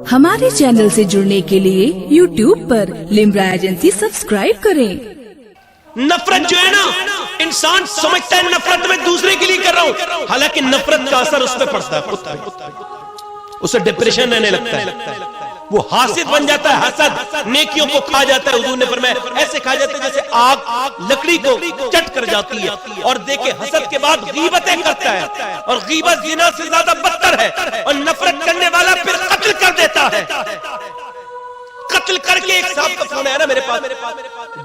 हमारे चैनल से जुड़ने के लिए YouTube पर लिम्रा एजेंसी सब्सक्राइब करें। नफरत जो है ना, इंसान समझता है नफरत में दूसरे के लिए कर रहा हूं, हालांकि नफरत का असर उस पर पड़ता है, खुद पे उसे डिप्रेशन रहने लगता है, वो हासिद बन जाता है, हसद नेकियों को खा जाता है। हुजूर ने फरमाया ऐसे खा जाते हैं जैसे आग लकड़ी को चट कर जाती है। और देखे हसद के बाद गीबतें करता है, और गीबत ज़िना से ज्यादा बदतर है, और नफरत करने वाला फिर कत्ल कर देता है। कत्ल करके एक साहब का फोन आया ना मेरे पास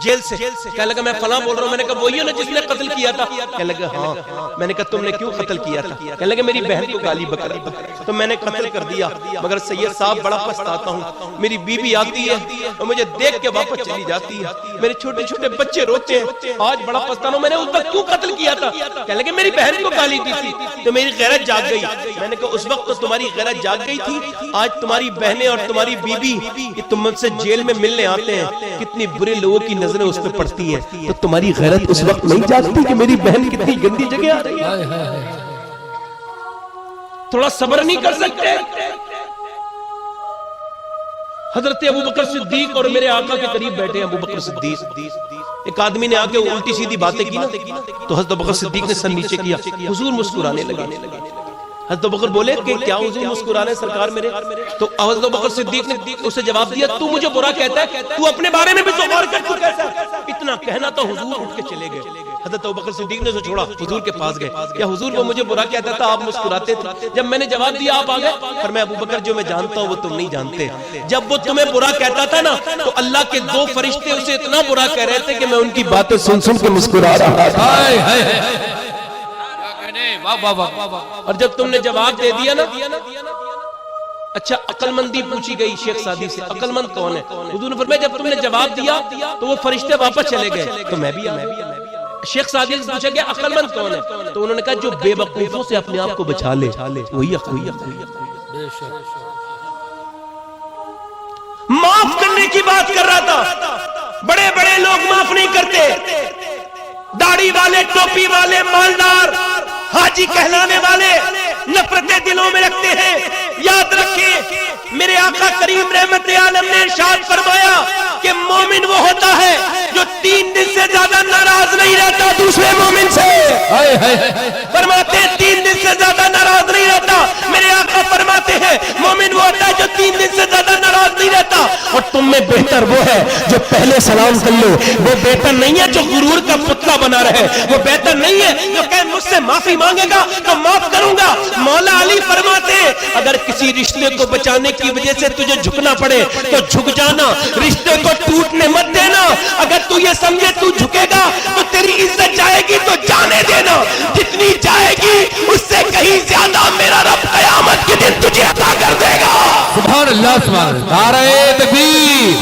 जेल से, कहने लगा मैं फलां बोल रहा हूं। मैंने कहा वही है ना जिसने कत्ल किया था? कहने लगा हाँ। मैंने कहा तुमने क्यों कत्ल किया था? कहने लगा मेरी बहन को गाली बकरी तो मैंने कत्ल कर दिया, मगर सैयद साहब बड़ा पछताता हूँ। मेरी बीवी आती है और मुझे देख के वापस चली जाती है, मेरे छोटे छोटे बच्चे रोते हैं, आज बड़ा पछताना हूं मैंने उस वक्त क्यों कत्ल किया था। कहने लगे मेरी बहन को गाली दी थी तो मेरी गैरत जाग गई। मैंने कहा उस वक्त तो तुम्हारी गैरत जाग गई थी, आज तुम्हारी बहनें और तुम्हारी बीवी तुमसे जेल में मिलने आते हैं, कितनी बुरे लोगों की नजरें उस पर पड़ती हैं, तो तुम्हारी गैरत उस वक्त नहीं जागती कि मेरी बहन कितनी गंदी जगह आ रही है? थोड़ा सब्र नहीं कर सकते? हजरत अबू बकर सिद्दीक और मेरे आका के करीब बैठे हैं अबू बकर सिद्दीक। एक आदमी ने आके उल्टी सीधी बातें की ना, तो हजरत अबू बकर सिद्दीक ने सर नीचे किया, हुजूर मुस्कुराने लगे। हज़रत अबू बकर बोले कि क्या हुजूर मुस्कुराने सरकार मेरे? तो हज़रत अबू बकर सिद्दीक ने उसे जवाब दिया तू मुझे बुरा कहता है, तू अपने बारे में भी तो गौर कर, तू कैसा? इतना कहना तो हुजूर उठ के चले गए। हज़रत अबू बकर सिद्दीक ने उसे छोड़ा, हुजूर के पास गए, क्या हुजूर वो मुझे बुरा कहता था, आप मुस्कुराते थे, जब मैंने जवाब दिया आप आ गए। पर मैं अबू बकर जो मैं जानता हूँ वो तुम नहीं जानते, जब वो तुम्हें बुरा कहता था ना तो अल्लाह के दो फरिश्ते उसे इतना बुरा कह रहे थे कि मैं उनकी बातें सुन सुन के मुस्कुरा रहा था। और जब तुमने जवाब दे दिया ना, अच्छा अक्लमंदी पूछी गई शेख सादी से, अक्लमंद कौन है? हुजूर ने फरमाया जब तुमने जवाब दिया तो वो फरिश्ते वापस चले गए, तो मैं भी आ। शेख सादी से पूछा गया अक्लमंद कौन है? तो उन्होंने कहा जो बेवकूफों से अपने आप को बचा ले, वही अक्ल। माफ करने की बात कर रहा था, बड़े बड़े लोग माफ नहीं करते, दाढ़ी वाले, टोपी वाले, मालदार, हाजी कहलाने वाले नफरतें दिलों में रखते हैं। याद रखें मेरे आका करीम रहमत आलम ने इरशाद फरमाया कि मोमिन वो होता है जो 3 दिन से ज्यादा नाराज नहीं रहता दूसरे मोमिन से। फरमाते हैं 3 दिन से ज्यादा नाराज नहीं रहता। मेरे आका फरमाते हैं मोमिन वो होता है जो 3 दिन से ज्यादा नाराज नहीं रहता। और तुम में बेहतर वो है जो पहले सलाम कर लो, वो बेहतर नहीं है जो गुरूर का पुतला बना रहे, वो बेहतर नहीं है जो कहे मुझसे माफी मांगेगा तो माफ करूंगा। मौला अली फरमाते हैं अगर किसी रिश्ते को बचाने की वजह से तुझे झुकना पड़े तो झुक जाना, रिश्ते को टूटने मत देना। अगर तू ये समझे तू झुकेगा तो तेरी इज्जत जाएगी तो जाने देना, जितनी जाएगी उससे कहीं ज्यादा मेरा रब कयामत के दिन तुझे अता कर देगा। सुभान अल्लाह, सुभान अल्लाह, नारे तकबीर,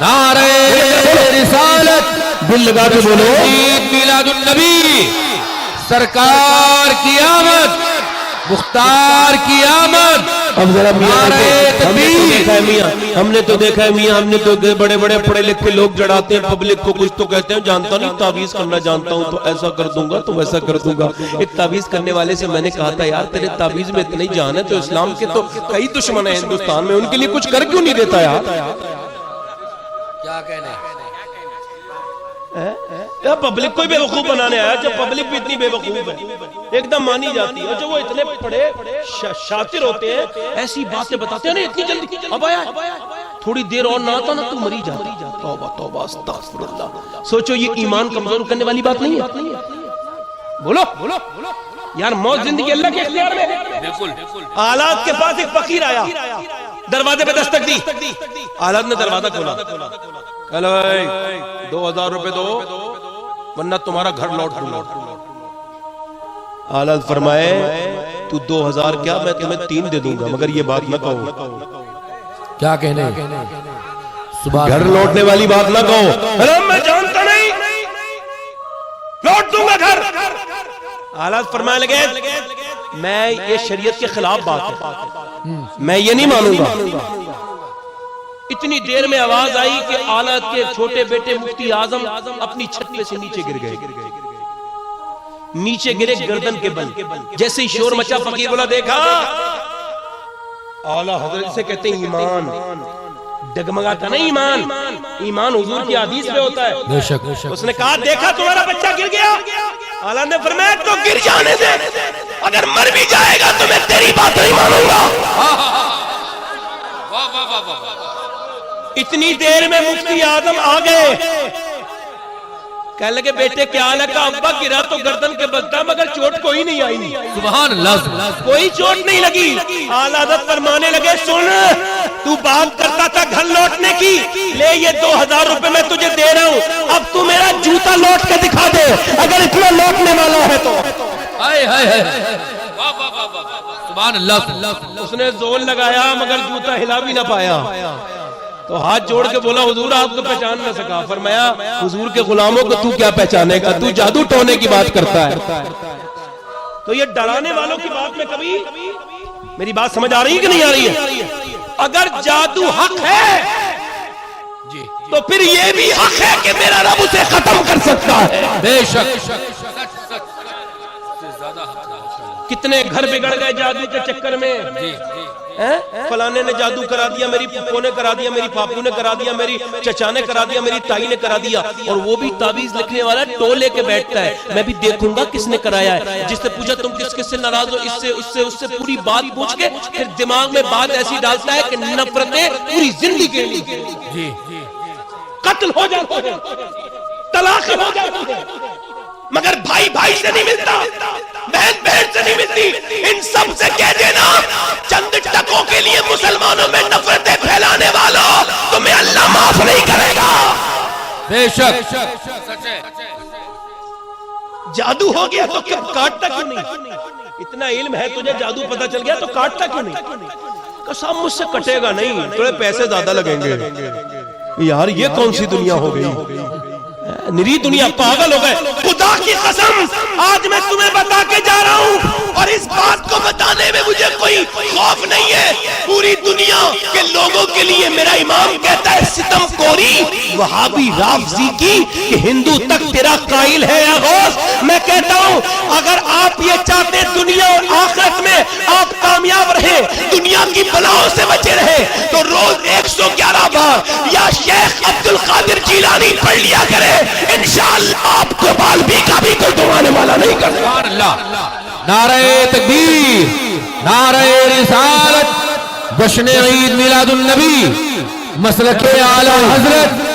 नारे रिसालत, दिल लगा के बोलो ईद मिलादुन नबी, सरकार की आमद, मुख्तार की आमद। अब जरा हमने तो देखा है मियां, हमने तो बड़े बड़े पढ़े लिखे लोग जड़ाते हैं पब्लिक को, कुछ तो कहते हैं जानता नहीं, तावीज करना जानता हूं तो ऐसा कर दूंगा तो वैसा कर दूंगा। एक तावीज करने वाले से मैंने कहा था यार तेरे तावीज में इतनी जान है तो इस्लाम के तो कई दुश्मन है हिंदुस्तान में, उनके लिए कुछ कर क्यों नहीं देता यार? क्या कहने पब्लिक को बेवकूफ बनाने आया, जब पब्लिक भी इतनी बेवकूफ है एकदम मानी जाती है। जो वो इतने पढ़े शातिर होते हैं ऐसी बातें बताते हैं ना इतनी जल्दी, अब आया थोड़ी देर और ना आता ना तू मरी जाती। तौबा तौबा अस्तगफिरुल्लाह। सोचो ये ईमान कमजोर करने वाली बात नहीं है? बोलो बोलो यार, मौत जिंदगी अल्लाह के इख्तियार में है। बिल्कुल। आलाद के पास एक फकीर आया, दरवाजे पे दस्तक दी, आलाद ने दरवाजा खोला, हेलो भाई 2000 रुपए दो वरना तुम्हारा घर लौट दूंगा। आलाद फरमाए तू 2000 क्या, मैं तुम्हें 3 दे दूंगा, मगर ये बात ना कहो। क्या कहने? घर लौटने वाली बात ना कहो। अरे मैं जानता नहीं, लौट दूंगा घर। आलाद फरमाने लगे मैं ये शरीयत के खिलाफ बात है, मैं ये नहीं मानूंगा। इतनी देर में आवाज आई कि आलाद के छोटे बेटे मुफ्ती आजम अपनी छत में से नीचे गिर गए। नीचे गिरे गर्दन के बल, जैसे ही शोर मचा फकीर बोला देखा आला हजरत से कहते हैं ईमान डगमगाता नहीं ईमान, ईमान हुजूर की हदीस में होता है। बेशक उसने कहा देखा तुम्हारा बच्चा गिर गया, आला ने फरमाया तो गिर जाने दे, अगर मर भी जाएगा तो मैं तेरी बात नहीं मानूंगा। इतनी देर में मुफ्ती आजम आ गए, कहने लगे बेटे क्या हाल है? कहा अब्बा गिरा तो गर्दन के बलता मगर चोट कोई नहीं आई, सुभान अल्लाह, कोई चोट नहीं लगी। आला हज़रत फरमाने लगे सुन, तू बात करता था घर लौटने की, ले ये 2000 रुपए मैं तुझे दे रहा हूँ, अब तू मेरा जूता लौट के दिखा दे अगर इतना लौटने वाला है तो। हाय हाय हाय, सुभान अल्लाह। उसने जोर लगाया मगर जूता हिला भी ना पाया, तो हाथ जोड़ के बोला हुजूर आपको पहचान न सका। फरमाया हुजूर के गुलामों को तू क्या पहचानेगा, तू जादू टोने की बात करता है। तो ये डराने वालों की बात में कभी, मेरी बात समझ आ रही है कि नहीं आ रही है? अगर जादू हक है तो फिर ये भी हक है कि मेरा रब उसे खत्म कर सकता है। बेशक कितने घर बिगड़ गए जादू के चक्कर में, फलाने ने जादू करा दिया, मेरी पुप्पो ने करा दिया, मेरी पापू ने करा दिया, मेरी चचा ने करा दिया, मेरी ताई ने करा दिया, और वो भी ताबीज लिखने वाला टो लेके बैठता है, मैं भी देखूंगा किसने कराया है। जिससे पूछा तुम किस किस से नाराज हो, इससे उससे उससे पूरी बात पूछ के फिर दिमाग में बात ऐसी डालता है कि नफरतें पूरी जिंदगी के कत्ल हो जाते हैं, तलाक हो जाती है, मगर भाई भाई से नहीं मिलता, बहन बहन से नहीं मिलती। इन सब से कह देना चंद टकों के लिए मुसलमानों में नफरतें फैलाने वालों तुम्हें अल्लाह माफ नहीं करेगा। बेशक जादू हो गया तो क्या काटता क्यों नहीं? इतना इल्म है तुझे, जादू पता चल गया तो काटता क्यों नहीं? कसम मुझसे कटेगा नहीं, थोड़े पैसे ज्यादा लगेंगे। यार ये कौन सी दुनिया हो गई, निरी दुनिया, पागल हो गए। खुदा की कसम आज मैं तुम्हें बता के जा रहा हूँ, और इस बात को बताने में मुझे कोई खौफ नहीं है। पूरी दुनिया के लोगों के लिए मेरा इमाम कहता है सितम कोरी वहाबी राफजी की कि हिंदू तक तेरा कायल है या गौस। मैं कहता हूँ अगर आप ये चाहते दुनिया और आखिरत में आप कामयाब रहे, दुनिया की बलाओं से बचे रहे, तो रोज 111 बार या शेख अब्दुल कादिर जीलानी पढ़ लिया करे, इंशाअल्लाह आपको बाल भी कभी कोई डुबाने वाला नहीं कर सकता। नारे तकबीर, नारे रिसालत, जश्न ईद मिलादुन नबी, मसलके आला हजरत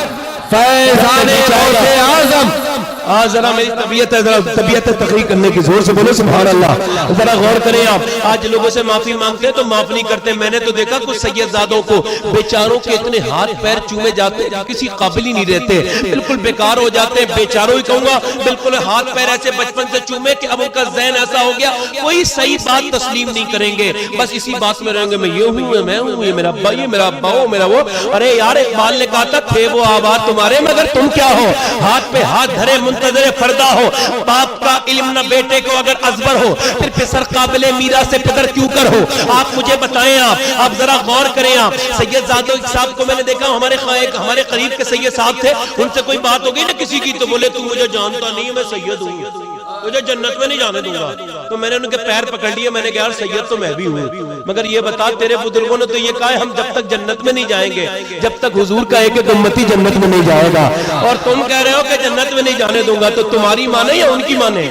फैज़ाने गौसे आज़म। आज जरा मेरी तबीयत तकरीर करने की, जोर से बोलो सुभान अल्लाह। जरा गौर करें आप, आज लोगों से माफी मांगते हैं तो माफ नहीं करते। मैंने तो देखा कुछ सैयदजादों को बेचारों के इतने हाथ पैर चूमे जाते, किसी काबिल ही नहीं रहते, बिल्कुल बेकार हो जाते हैं, बेचारों ही कहूंगा, बिल्कुल हाथ पैर ऐसे बचपन से चूमे कि अब उनका ज़हन ऐसा हो गया कोई सही बात तस्लीम नहीं करेंगे, बस इसी बात में रहेंगे, मैं ये हूँ, मैं हूँ, ये मेरा अब्बा, ये मेरा अब्बा हो, मेरा वो। अरे यार इकबाल ने कहा था थे वो आबाद तुम्हारे मगर तुम क्या हो, हाथ पे हाथ धरे मुंतज़िर फरदा हो, बाप का इल्म न बेटे को अगर अजबर हो, फिर फिसर काबिले मीरा से फिदर क्यों कर हो? आप मुझे बताएं, आप जरा गौर करें। आप सैयद जादो साहब को मैंने देखा, हमारे करीब के सैयद साहब थे, उनसे कोई बात हो गई ना किसी की तो बोले तू मुझे जानता नहीं, मैं सैयद हूँ, मुझे जन्नत में नहीं जाने दूंगा। तो मैंने उनके पैर पकड़ लिए, मैंने कहा यार सैयद तो मैं भी हूँ, मगर ये बता तेरे बुजुर्गों ने तो ये कहा है हम जब तक जन्नत में नहीं जाएंगे जब तक हुजूर का एक उम्मती जन्नत में नहीं जाएगा, और तुम कह रहे हो कि जन्नत में नहीं जाने दूंगा, तो तुम्हारी माने या उनकी माने?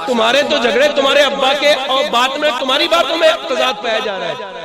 तुम्हारे तो झगड़े तुम्हारे अब्बा के और बात में तुम्हारी बातों में तजाद पाया जा रहा है।